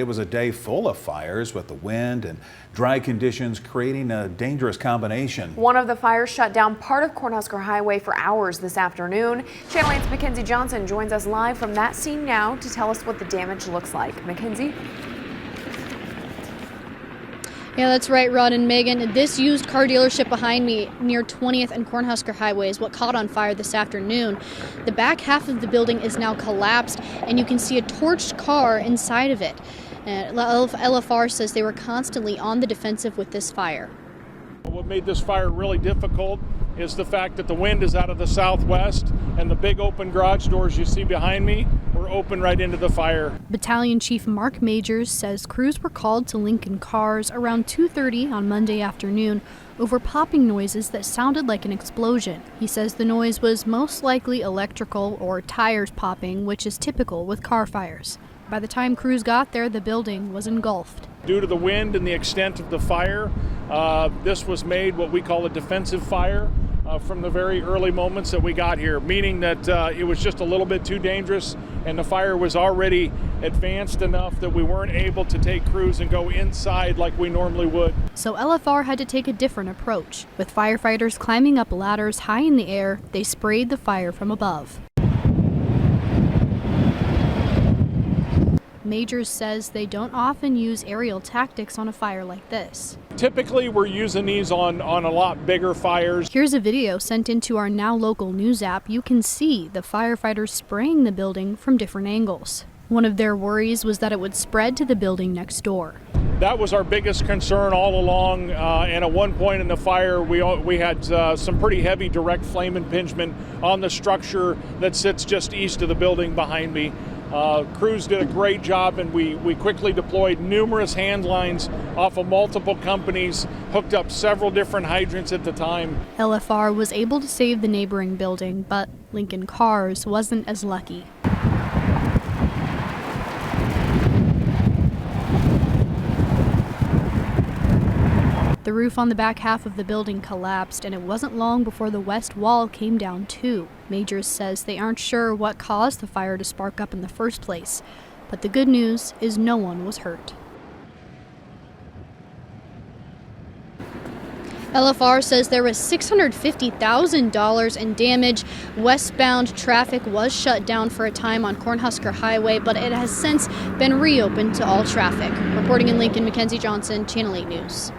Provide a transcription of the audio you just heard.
It was a day full of fires with the wind and dry conditions creating a dangerous combination. One of the fires shut down part of Cornhusker Highway for hours this afternoon. Channel 8's Mackenzie Johnson joins us live from that scene now to tell us what the damage looks like. Mackenzie? Yeah, that's right, Rod and Megan. This used car dealership behind me near 20th and Cornhusker Highway is what caught on fire this afternoon. The back half of the building is now collapsed, and you can see a torched car inside of it. LFR says they were constantly on the defensive with this fire. What made this fire really difficult is the fact that the wind is out of the southwest, and the big open garage doors you see behind me were open right into the fire. Battalion Chief Mark Majors says crews were called to Lincoln Cars around 2:30 on Monday afternoon over popping noises that sounded like an explosion. He says the noise was most likely electrical or tires popping, which is typical with car fires. By the time crews got there, the building was engulfed. Due to the wind and the extent of the fire, this was made what we call a defensive fire from the very early moments that we got here, meaning that it was just a little bit too dangerous, and the fire was already advanced enough that we weren't able to take crews and go inside like we normally would. So LFR had to take a different approach. With firefighters climbing up ladders high in the air, they sprayed the fire from above. Majors says they don't often use aerial tactics on a fire like this. Typically, we're using these on a lot bigger fires. Here's a video sent into our Now Local news app. You can see the firefighters spraying the building from different angles. One of their worries was that it would spread to the building next door. That was our biggest concern all along, and at one point in the fire we had some pretty heavy direct flame impingement on the structure that sits just east of the building behind me. Crews did a great job, and we quickly deployed numerous hand lines off of multiple companies, hooked up several different hydrants at the time. LFR was able to save the neighboring building, but Lincoln Cars wasn't as lucky. The roof on the back half of the building collapsed, and it wasn't long before the west wall came down too. Majors says they aren't sure what caused the fire to spark up in the first place, but the good news is no one was hurt. LFR says there was $650,000 in damage. Westbound traffic was shut down for a time on Cornhusker Highway, but it has since been reopened to all traffic. Reporting in Lincoln, Mackenzie Johnson, Channel 8 News.